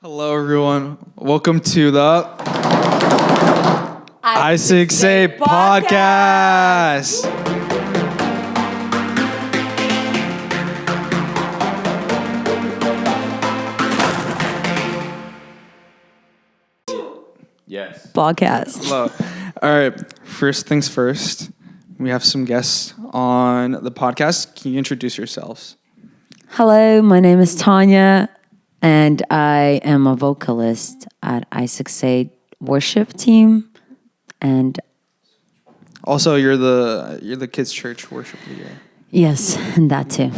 Hello, everyone. Welcome to the i68 podcast. Yes. Podcast. Hello. All right. First things first, we have some guests on the podcast. Can you introduce yourselves? Hello, my name is Tanya, and I am a vocalist at i68 worship team. And Also, you're the kids' church worship leader. yes, and that too.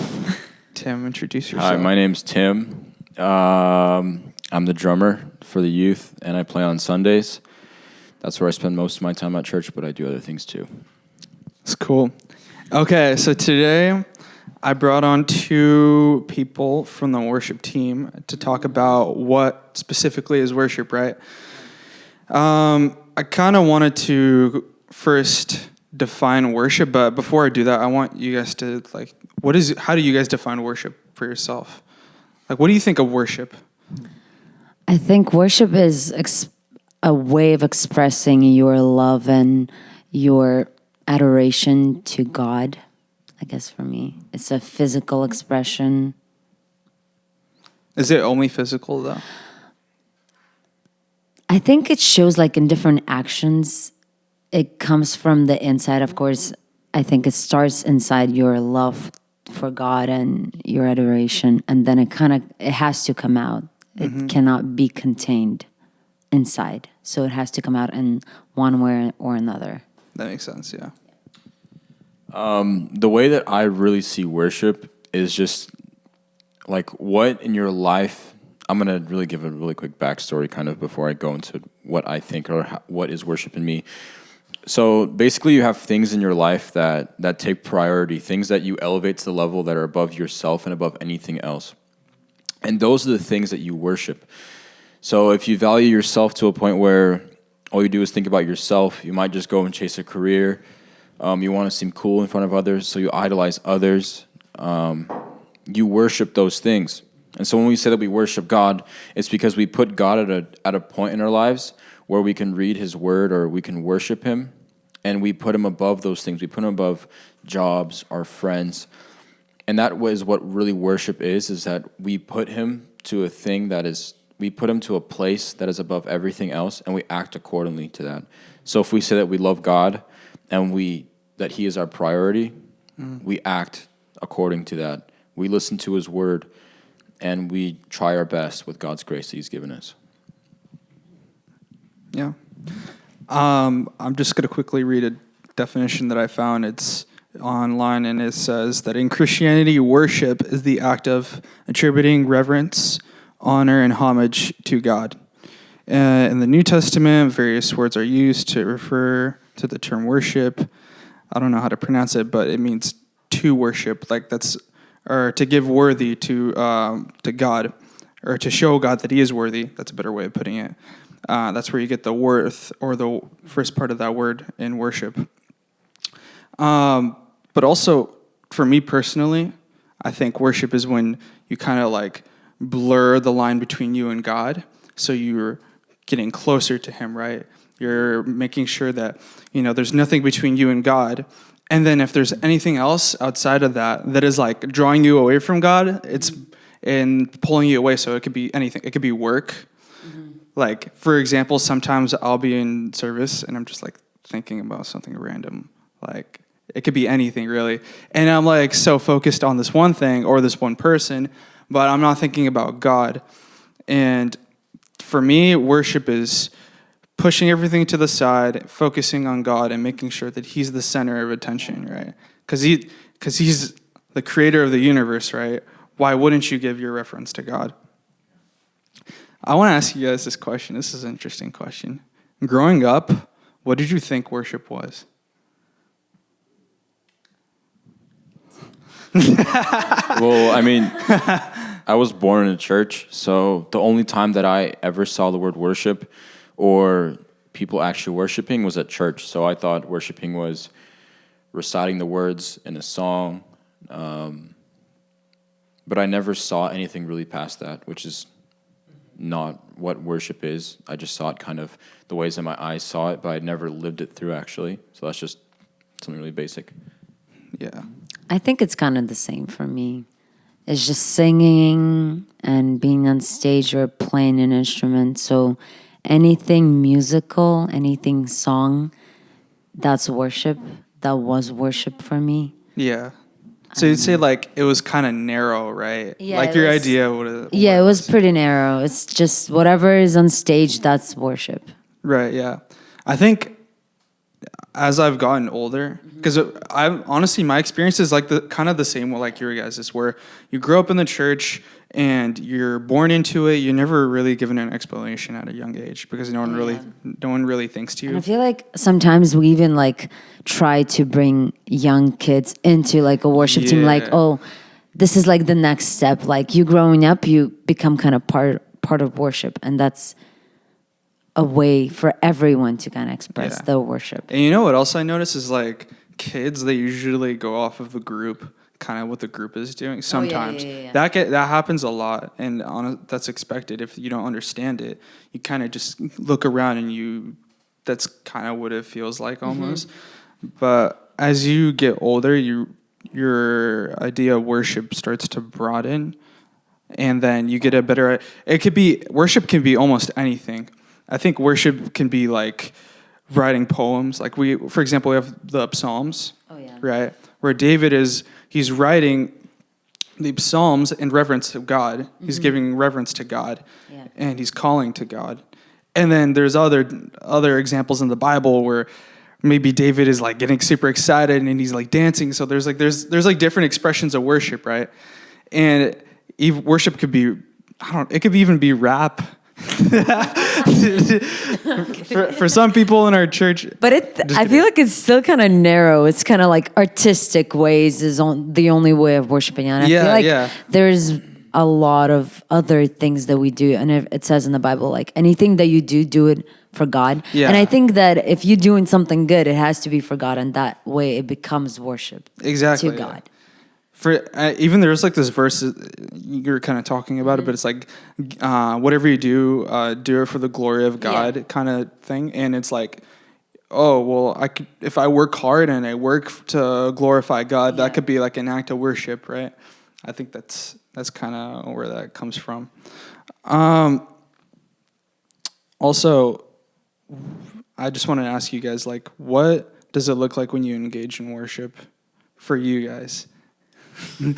Tim, introduce yourself. Hi, my name's Tim. I'm the drummer for the youth, and I play on Sundays. That's where I spend most of my time at church, but I do other things too. It's cool. Okay, so today I brought on two people from the worship team to talk about what specifically is worship, right? I kind of wanted to first define worship, but before I do that, I want you guys to, how do you guys define worship for yourself? Like, what do you think of worship? I think worship is a way of expressing your love and your adoration to God. I guess for me, it's a physical expression. Is it only physical, though? I think it shows like in different actions. It comes from the inside, of course. I think it starts inside your love for God and your adoration, and then it has to come out. It cannot be contained inside, so it has to come out in one way or another. That makes sense, yeah. The way that I really see worship is just like what in your life. I'm going to really give a really quick backstory kind of before I go into what I think or what is worship in me. So basically you have things in your life that take priority, things that you elevate to the level that are above yourself and above anything else. And those are the things that you worship. So if you value yourself to a point where all you do is think about yourself, you might just go and chase a career. You want to seem cool in front of others, so you idolize others. You worship those things. And so when we say that we worship God, it's because we put God at a point in our lives where we can read His Word or we can worship Him, and we put Him above those things. We put Him above jobs, our friends. And that is what really worship is that we put Him to a thing we put Him to a place that is above everything else, and we act accordingly to that. So if we say that we love God and that He is our priority, we act according to that. We listen to His Word, and we try our best with God's grace that He's given us. Yeah. I'm just going to quickly read a definition that I found. It's online, and it says that in Christianity, worship is the act of attributing reverence, honor, and homage to God. In the New Testament, various words are used to refer to the term worship. I don't know how to pronounce it, but it means to worship, or to give worthy to God, or to show God that He is worthy. That's a better way of putting it. That's where you get the worth, or the first part of that word in worship. But also, for me personally, I think worship is when you kind of blur the line between you and God, so you're getting closer to Him, right? You're making sure that, there's nothing between you and God. And then if there's anything else outside of that is drawing you away from God, it's in pulling you away. So it could be anything. It could be work. Mm-hmm. For example, sometimes I'll be in service and I'm just thinking about something random. It could be anything really. And I'm so focused on this one thing or this one person, but I'm not thinking about God. And for me, worship is pushing everything to the side, focusing on God, and making sure that He's the center of attention, right? Because He's the creator of the universe, right? Why wouldn't you give your reference to God? I want to ask you guys this question. This is an interesting question. Growing up, what did you think worship was? Well, I was born in a church, so the only time that I ever saw the word worship or people actually worshiping was at church. So I thought worshiping was reciting the words in a song, but I never saw anything really past that, which is not what worship is. I just saw it kind of the ways that my eyes saw it, but I'd never lived it through actually. So that's just something really basic. Yeah. I think it's kind of the same for me. It's just singing and being on stage or playing an instrument. So anything musical, anything song, that's worship. That was worship for me. Yeah. So you'd say like it was kind of narrow, right? Yeah, like it your was- idea what it Yeah, it was pretty narrow. It's just whatever is on stage, that's worship. Right, yeah. I think as I've gotten older, because I honestly my experience is like the kind of the same like your guys' where you grow up in the church and you're born into it. You're never really given an explanation at a young age because no one really thinks to And I you. feel like sometimes we even like try to bring young kids into like a worship team, like, Yeah. oh, this is like the next step. Like you growing up, you become kind of part of worship, and that's a way for everyone to kind of express Yeah. their worship. And you know what else I notice is like kids, they usually go off of the group, kind of what the group is doing. Sometimes yeah. that happens a lot, and that's expected. If you don't understand it, you kind of just look around and that's kind of what it feels like almost. But as you get older, your idea of worship starts to broaden, and then you get a better. Worship can be almost anything. I think worship can be like writing poems. Like for example, we have the Psalms, right? Where he's writing the Psalms in reverence to God. He's giving reverence to God, and he's calling to God. And then there's other examples in the Bible where maybe David is like getting super excited and he's like dancing. So there's like different expressions of worship, right? And worship could be, it could even be rap. for some people in our church, But I feel like it's still kind of narrow. It's kind of like artistic ways is the only way of worshiping. And I feel like there's a lot of other things that we do. And it says in the Bible, like anything that you do it for God. Yeah. And I think that if you're doing something good, it has to be for God. And that way it becomes worship exactly to God. Even there's like this verse you're kind of talking about it, but it's like whatever you do it for the glory of God kind of thing. And it's like, oh well, if I work hard and I work to glorify God, that could be like an act of worship, right? I think that's kind of where that comes from. Also, I just want to ask you guys, like, what does it look like when you engage in worship for you guys? No, you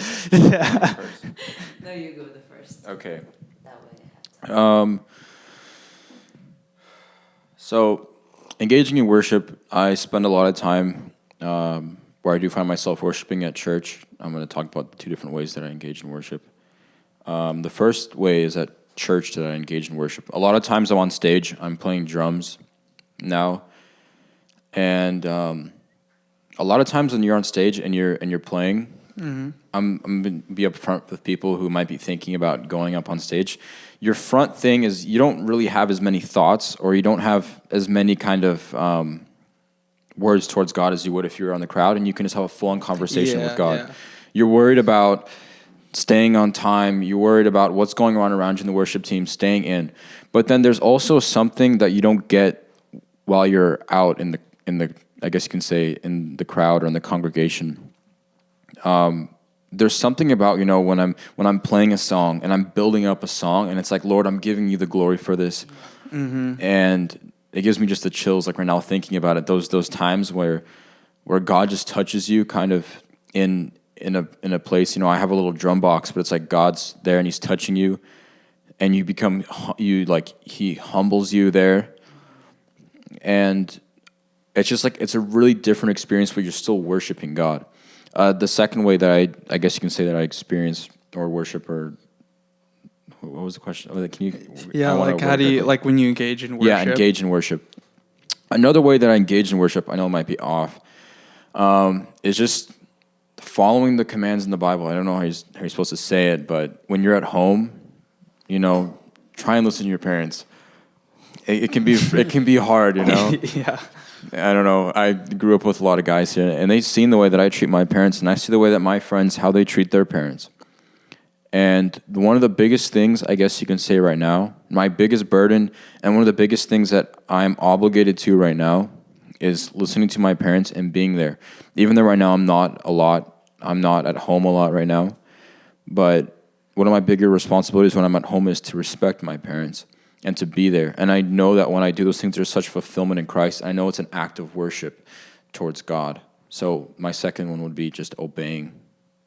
go the first. Okay. That way. So, engaging in worship, I spend a lot of time where I do find myself worshiping at church. I'm going to talk about the two different ways that I engage in worship. The first way is at church that I engage in worship. A lot of times I'm on stage. I'm playing drums now, and a lot of times when you're on stage and you're playing. Mm-hmm. I'm going to be up front with people who might be thinking about going up on stage. Your front thing is you don't really have as many thoughts, or you don't have as many kind of words towards God as you would if you were on the crowd, and you can just have a full-on conversation with God. Yeah. You're worried about staying on time. You're worried about what's going on around you in the worship team, staying in. But then there's also something that you don't get while you're out in the I guess you can say in the crowd or in the congregation. There's something about, when I'm playing a song and I'm building up a song and it's like, Lord, I'm giving you the glory for this. Mm-hmm. And it gives me just the chills, like right now thinking about it, those times where God just touches you kind of in a place. I have a little drum box, but it's like God's there and he's touching you and he humbles you there. And it's just like, it's a really different experience where you're still worshiping God. The second way that I guess you can say that I experience or worship, or what was the question? Can you? Yeah, like how do you like when you engage in worship? Yeah, engage in worship. Another way that I engage in worship, I know it might be off, is just following the commands in the Bible. I don't know how you're supposed to say it, but when you're at home, try and listen to your parents. It can be hard, Yeah. I don't know. I grew up with a lot of guys here, and they've seen the way that I treat my parents, and I see the way that my friends, how they treat their parents. And one of the biggest things, I guess you can say right now, my biggest burden and one of the biggest things that I'm obligated to right now is listening to my parents and being there. Even though right now I'm not at home a lot right now, but one of my bigger responsibilities when I'm at home is to respect my parents and to be there. And I know that when I do those things, there's such fulfillment in Christ. I know it's an act of worship towards God. So my second one would be just obeying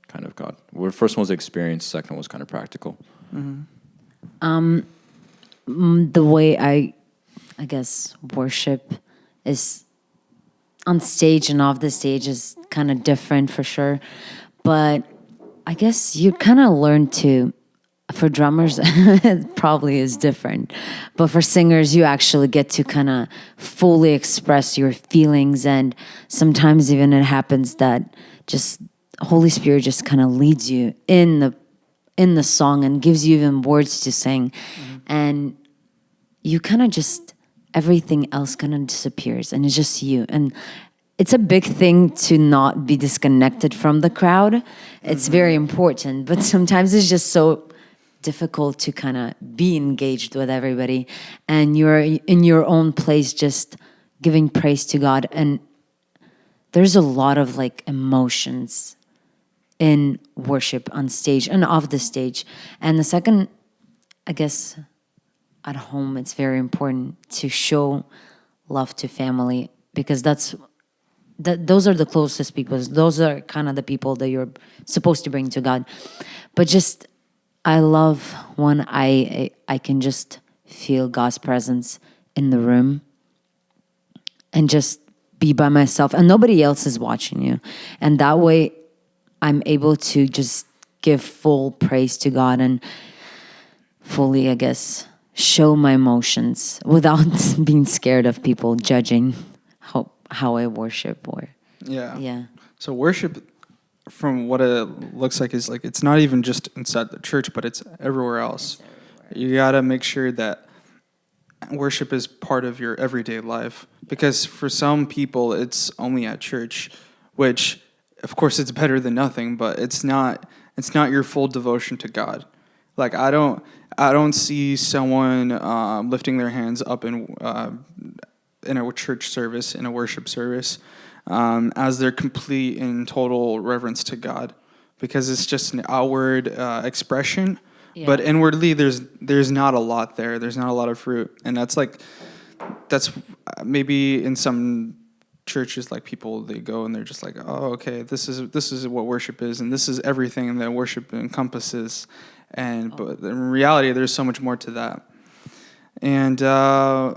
kind of God. Well, the first one was experience, second one was kind of practical. The way I guess worship is on stage and off the stage is kind of different for sure. But I guess you kind of learn to, for drummers, it probably is different. But for singers, you actually get to kind of fully express your feelings. And sometimes even it happens that just Holy Spirit just kind of leads you in the song and gives you even words to sing. And you kind of just, everything else kind of disappears and it's just you. And it's a big thing to not be disconnected from the crowd. It's very important, but sometimes it's just so difficult to kind of be engaged with everybody and you're in your own place just giving praise to God. And there's a lot of like emotions in worship on stage and off the stage. And the second, I guess, at home, it's very important to show love to family because those are the closest people. Those are kind of the people that you're supposed to bring to God. But just, I love when I can just feel God's presence in the room and just be by myself and nobody else is watching you. And that way I'm able to just give full praise to God and fully, I guess, show my emotions without being scared of people judging how I worship or yeah. So worship, from what it looks like, is like it's not even just inside the church, but it's everywhere else. You gotta make sure that worship is part of your everyday life, because for some people it's only at church, which of course it's better than nothing, but it's not your full devotion to God. Like I don't see someone lifting their hands up in a church service, in a worship service, as their complete and total reverence to God, because it's just an outward expression, but inwardly there's not a lot there. There's not a lot of fruit, and that's maybe in some churches, like people, they go and they're just like, oh, okay, this is what worship is, and this is everything that worship encompasses. But in reality, there's so much more to that. And I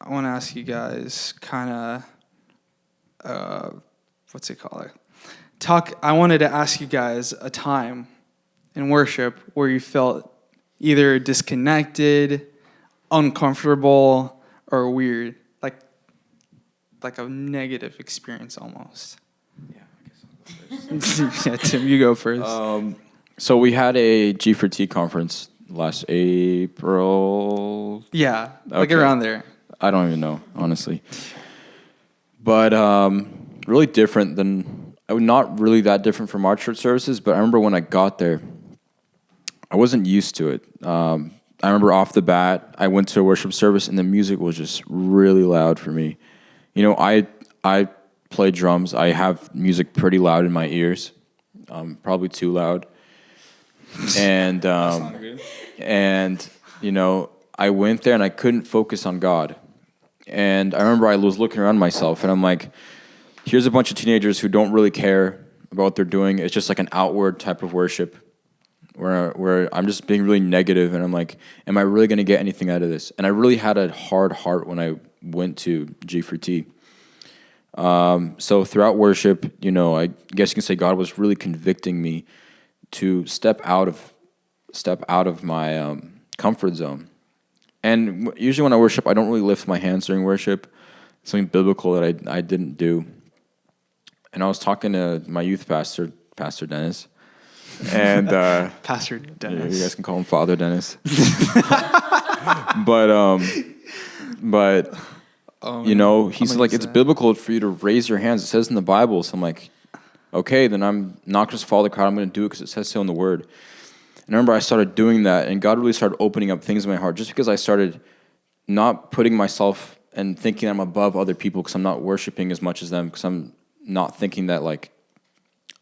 want to ask you guys, kind of, what's it called? I wanted to ask you guys a time in worship where you felt either disconnected, uncomfortable, or weird, like a negative experience almost. Yeah, I guess Yeah, Tim, you go first. So we had a G4T conference last April. Yeah, like Okay. around there. I don't even know, honestly. But really different than, not really that different from our church services, but I remember when I got there, I wasn't used to it. I remember off the bat, I went to a worship service and the music was just really loud for me. You know, I play drums. I have music pretty loud in my ears, probably too loud. And and you know, I went there and I couldn't focus on God. And I remember I was looking around myself and I'm like, here's a bunch of teenagers who don't really care about what they're doing. It's just like an outward type of worship where I'm just being really negative and I'm like, am I really going to get anything out of this? And I really had a hard heart when I went to G4T. So throughout worship, you know, I guess you can say God was really convicting me to step out of my comfort zone. And usually when I worship, I don't really lift my hands during worship. Something biblical that I didn't do. And I was talking to my youth pastor, Pastor Dennis, and Pastor Dennis. You guys can call him Father Dennis. but you know, he's like, it's biblical for you to raise your hands. It says in the Bible. So I'm like, okay, then I'm not just follow the crowd. I'm going to do it because it says so in the Word. And I remember I started doing that, and God really started opening up things in my heart just because I started not putting myself and thinking I'm above other people because I'm not worshiping as much as them, because I'm not thinking that, like,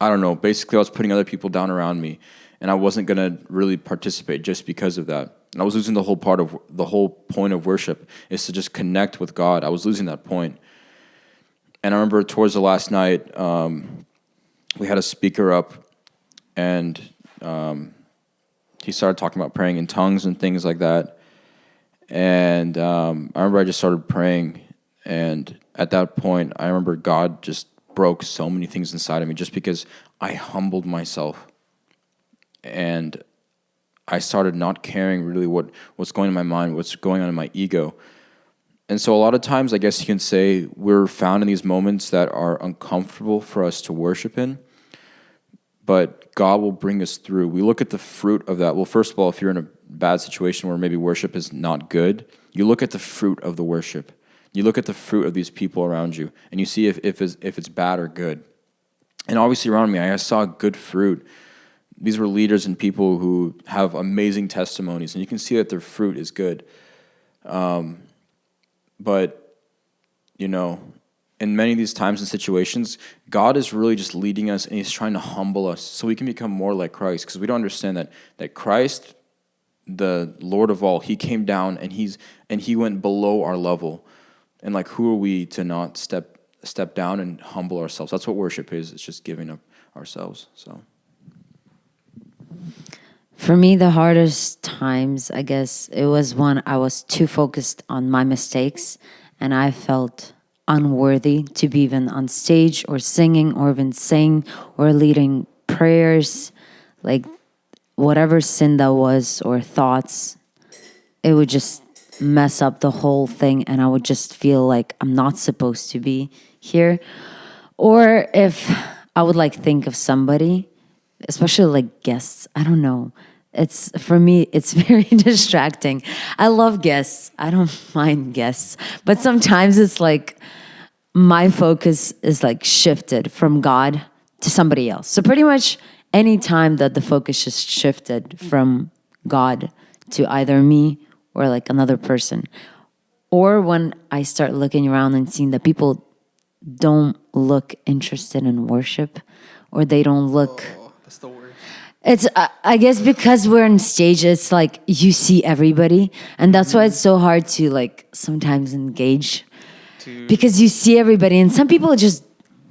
I don't know, basically I was putting other people down around me, and I wasn't going to really participate just because of that. And I was losing the whole point of worship is to just connect with God. I was losing that point. And I remember towards the last night, we had a speaker up, and he started talking about praying in tongues and things like that. And I remember I just started praying, and at that point, I remember God just broke so many things inside of me just because I humbled myself. And I started not caring really what's going on in my mind, what's going on in my ego. And so a lot of times, I guess you can say, we're found in these moments that are uncomfortable for us to worship in, but God will bring us through. We look at the fruit of that. Well, first of all, if you're in a bad situation where maybe worship is not good, you look at the fruit of the worship. You look at the fruit of these people around you, and you see if it's bad or good. And obviously around me, I saw good fruit. These were leaders and people who have amazing testimonies, and you can see that their fruit is good. But, you know, in many of these times and situations, God is really just leading us, and he's trying to humble us so we can become more like Christ, because we don't understand that Christ, the Lord of all, he came down and he went below our level. And like, who are we to not step down and humble ourselves? That's what worship is. It's just giving up ourselves. So For me, the hardest times, I guess, it was when I was too focused on my mistakes and I felt unworthy to be even on stage or singing or even saying or leading prayers. Like, whatever sin that was or thoughts, it would just mess up the whole thing, and I would just feel like I'm not supposed to be here. Or if I would like think of somebody, especially like guests, I don't know. It's, for me, it's very distracting. I love guests. I don't mind guests. But sometimes it's like my focus is like shifted from God to somebody else. So pretty much any time that the focus is shifted from God to either me or like another person, or when I start looking around and seeing that people don't look interested in worship, or they don't look... That's the worst. It's, I guess because we're on stage, it's like you see everybody. And that's why it's so hard to like sometimes engage. Because you see everybody, and some people just,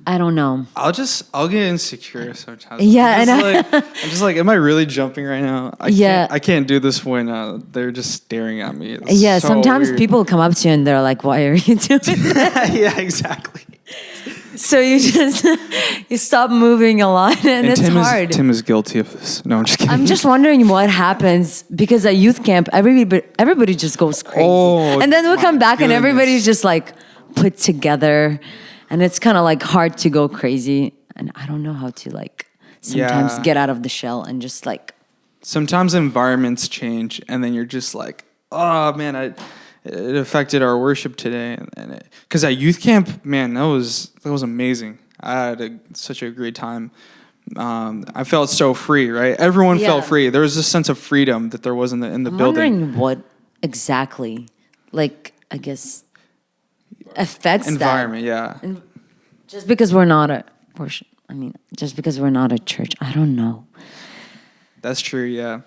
I don't know. I'll get insecure sometimes. Yeah, I'm just like, am I really jumping right now? I can't do this when they're just staring at me. It's so sometimes weird. people come up to you and they're like, why are you doing that? Yeah, exactly. So you just, you stop moving a lot, and it's hard. Tim is guilty of this. No, I'm just kidding. I'm just wondering what happens, because at youth camp, everybody just goes crazy. Oh, and then we come back and goodness. everybody's just like put together, and it's kind of like hard to go crazy. And I don't know how to like sometimes get out of the shell and just like. Sometimes environments change, and then you're just like, oh man, it affected our worship today, and because at youth camp, man, that was amazing. I had such a great time. I felt so free, right? Everyone felt free. There was this sense of freedom that there was in the I'm building. wondering what exactly, like, I guess, affects Environment, that. yeah. And just because we're not a worship, just because we're not a church, I don't know. That's true, yeah.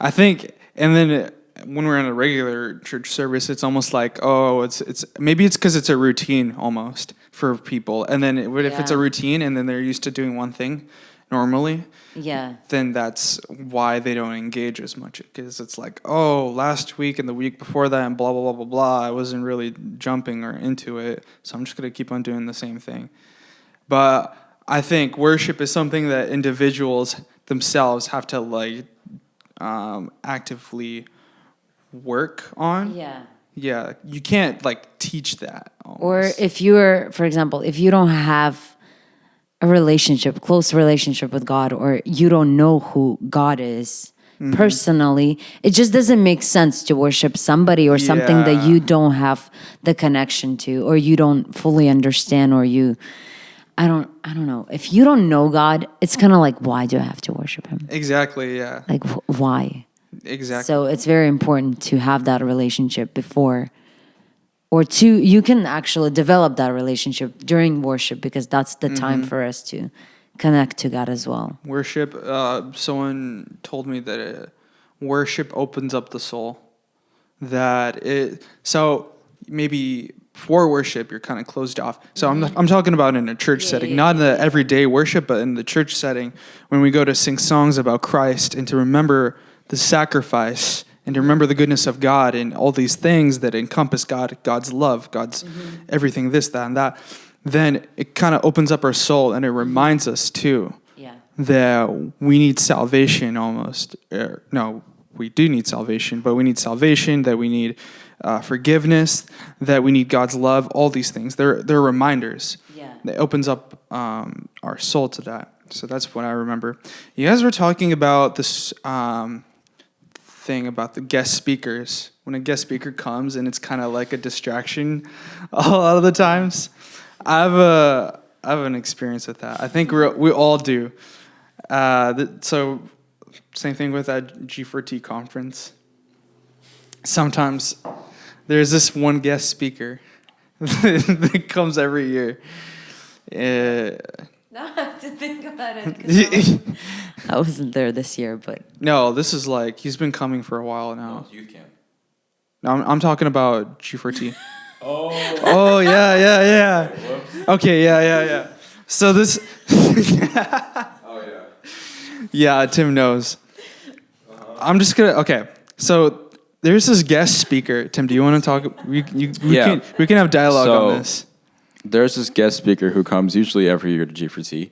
I think, and then when we're in a regular church service, it's almost like, oh, it's maybe it's because it's a routine almost for people. And then if it's a routine and then they're used to doing one thing normally, then that's why they don't engage as much, because it's like, oh, last week and the week before that and blah, blah, blah, blah, blah, I wasn't really jumping or into it, so I'm just going to keep on doing the same thing. But I think worship is something that individuals themselves have to like actively work on. Yeah, you can't like teach that almost. Or if you're, for example, if you don't have a close relationship with God, or you don't know who God is personally, it just doesn't make sense to worship somebody or something that you don't have the connection to, or you don't fully understand, or I don't know. If you don't know God, it's kind of like, why do I have to worship him? Exactly. Yeah. Like, why? Exactly. So it's very important to have that relationship before, or you can actually develop that relationship during worship, because that's the time for us to connect to God as well. Worship. Someone told me that worship opens up the soul. So maybe for worship you're kind of closed off. So I'm talking about in a church setting, not in the everyday worship, but in the church setting when we go to sing songs about Christ and to remember the sacrifice and to remember the goodness of God and all these things that encompass God's love, God's everything, this, that, and that. Then it kind of opens up our soul and it reminds us too that we need salvation almost. No, we do need salvation, but we need salvation, that we need forgiveness, that we need God's love, all these things. They're reminders. Yeah. It opens up our soul to that. So that's what I remember. You guys were talking about this thing about the guest speakers. When a guest speaker comes and it's kind of like a distraction a lot of the times. I have an experience with that. I think we all do. So same thing with that G4T conference. Sometimes there's this one guest speaker that comes every year. No, I have to think about it. I wasn't there this year, but No, this is like he's been coming for a while now. Youth camp. No, I'm talking about G4T. Oh yeah. Okay, yeah. So this. Oh yeah. Yeah, Tim knows. I'm just gonna. Okay, so there's this guest speaker. Tim, do you want to talk? We can have dialogue on this. There's this guest speaker who comes usually every year to G4T.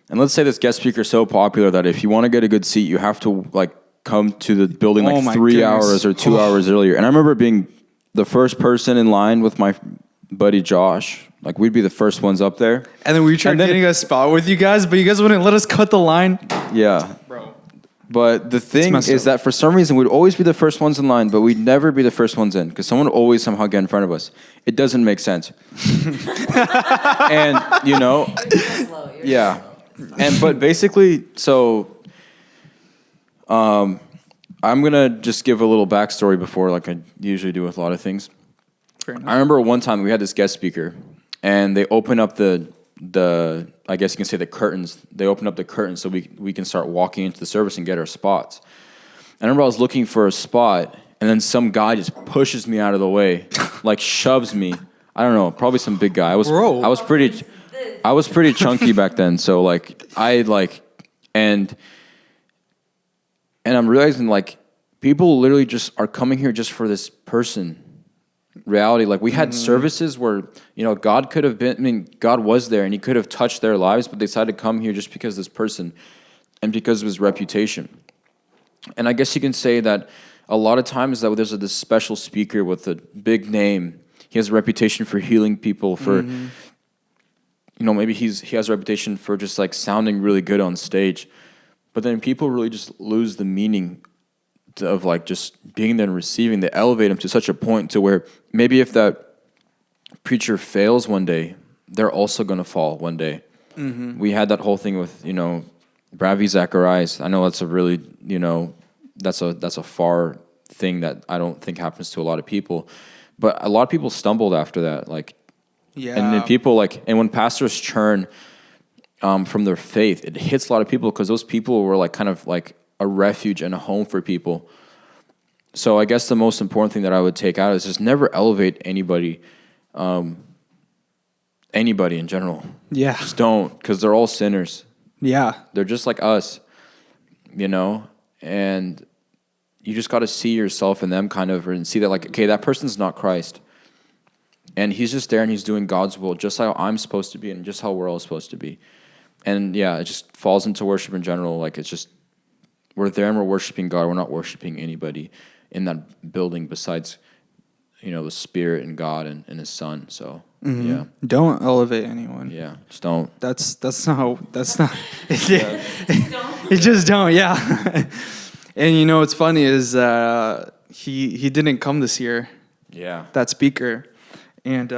And let's say this guest speaker is so popular that if you want to get a good seat, you have to like come to the building like 3 hours or 2 hours earlier. And I remember being the first person in line with my buddy Josh. Like we'd be the first ones up there. And then we tried getting a spot with you guys, but you guys wouldn't let us cut the line. Yeah. Bro. But the thing is that for some reason we'd always be the first ones in line, but we'd never be the first ones in because someone would always somehow get in front of us. It doesn't make sense. And, you know, yeah. But basically, so I'm going to just give a little backstory before, like I usually do with a lot of things. Fair enough. I remember one time we had this guest speaker, and they opened up the I guess you can say the curtains. They opened up the curtains so we can start walking into the service and get our spots. I remember I was looking for a spot, and then some guy just pushes me out of the way, like shoves me. I don't know, probably some big guy. I was pretty chunky back then, so like and I'm realizing like people literally just are coming here just for this person. Reality, like we had services where, you know, God could have been, I mean, God was there and he could have touched their lives, but they decided to come here just because of this person and because of his reputation. And I guess you can say that a lot of times that there's this special speaker with a big name. He has a reputation for healing people, for, you know, maybe he has a reputation for just like sounding really good on stage. But then people really just lose the meaning of like just being there and receiving. They elevate him to such a point to where maybe if that preacher fails one day, they're also going to fall one day. We had that whole thing with, you know, Ravi Zacharias. I know that's a really, you know, that's a far thing that I don't think happens to a lot of people, but a lot of people stumbled after that. Like, yeah. And then people like, and when pastors churn from their faith, it hits a lot of people because those people were like kind of like a refuge and a home for people. So I guess the most important thing that I would take out is just never elevate anybody in general. Yeah. Just don't, because they're all sinners. Yeah. They're just like us, you know? And you just got to see yourself in them kind of and see that like, okay, that person's not Christ. And he's just there and he's doing God's will just how I'm supposed to be and just how we're all supposed to be. And yeah, it just falls into worship in general. Like it's just, we're there and we're worshiping God. We're not worshiping anybody in that building besides, you know, the Spirit and God and His Son. So yeah, don't elevate anyone. Yeah, just don't. That's not. It just don't. Yeah. And you know what's funny is he didn't come this year. Yeah. That speaker, and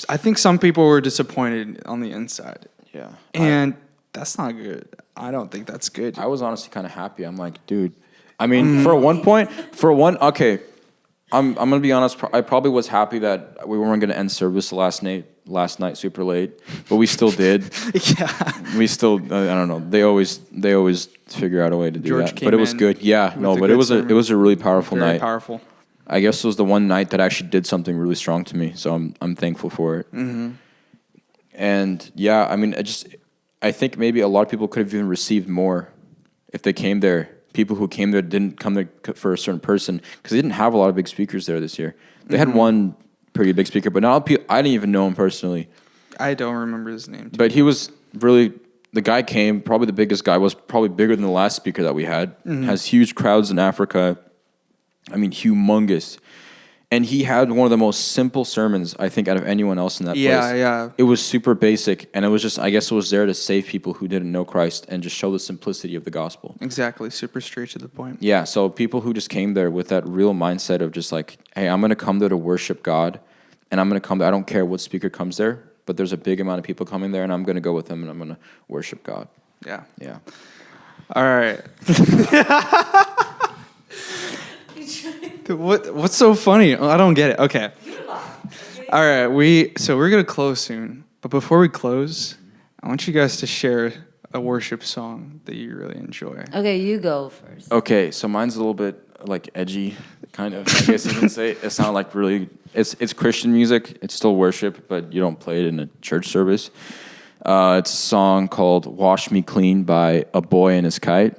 I think some people were disappointed on the inside. Yeah. And That's not good. I don't think that's good. I was honestly kind of happy. I'm like, dude. I mean, okay. I'm gonna be honest. I probably was happy that we weren't gonna end service last night super late, but we still did. Yeah. We still. I don't know. They always figure out a way to do George that. came But it was in good. Yeah. No. with a But good it was sermon. it was a really powerful Very night. powerful. I guess it was the one night that actually did something really strong to me. So I'm thankful for it. Mm-hmm. And yeah, I mean, I think maybe a lot of people could have even received more if they came there. People who came there didn't come there for a certain person because they didn't have a lot of big speakers there this year. They had one pretty big speaker, but not I didn't even know him personally. I don't remember his name. But he was really, the guy came, probably the biggest guy, was probably bigger than the last speaker that we had. Has huge crowds in Africa. I mean, humongous. And he had one of the most simple sermons, I think, out of anyone else in that place. Yeah. It was super basic, and it was just, I guess it was there to save people who didn't know Christ and just show the simplicity of the gospel. Exactly. Super straight to the point. Yeah, so people who just came there with that real mindset of just like, hey, I'm going to come there to worship God, and I'm going to come there. I don't care what speaker comes there, but there's a big amount of people coming there, and I'm going to go with them, and I'm going to worship God. Yeah. Yeah. All right. What's so funny? I don't get it. Okay. All right. We're gonna close soon, but before we close, I want you guys to share a worship song that you really enjoy. Okay, you go first. Okay, so mine's a little bit like edgy, kind of. I guess you can say it's not like really. It's Christian music. It's still worship, but you don't play it in a church service. It's a song called "Wash Me Clean" by A Boy and His Kite.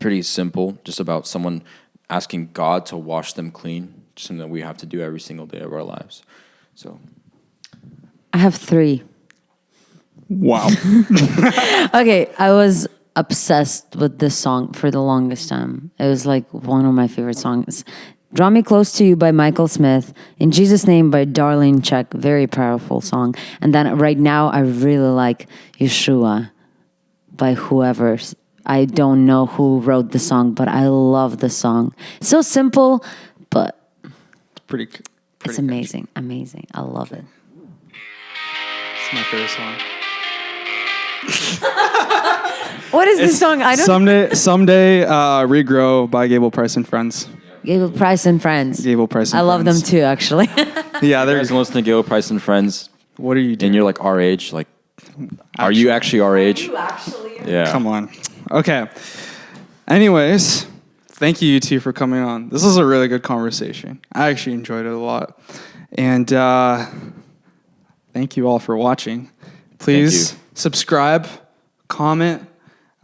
Pretty simple, just about someone asking God to wash them clean. Something that we have to do every single day of our lives. So I have 3. Wow. Okay, I was obsessed with this song for the longest time. It was like one of my favorite songs. Draw Me Close to You by Michael Smith. In Jesus' Name by Darlene Check. Very powerful song. And then right now I really like Yeshua by whoever. I don't know who wrote the song, but I love the song. It's so simple, but pretty it's amazing. Amazing. I love it. It's my favorite song. What is this song? I don't Someday, Regrow by Gable Price and Friends. Gable Price and Friends. Gable Price and I love them Friends. too, actually. Yeah, you guys listen to Gale Price and Friends, What are you doing? and you're like our age. Like, are you actually our age? Yeah. Come on. Okay. Anyways, thank you two for coming on. This was a really good conversation. I actually enjoyed it a lot. And thank you all for watching. Please subscribe, comment.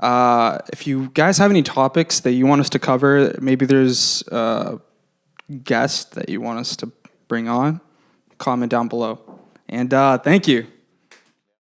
If you guys have any topics that you want us to cover, maybe there's a guest that you want us to bring on, comment down below. And thank you.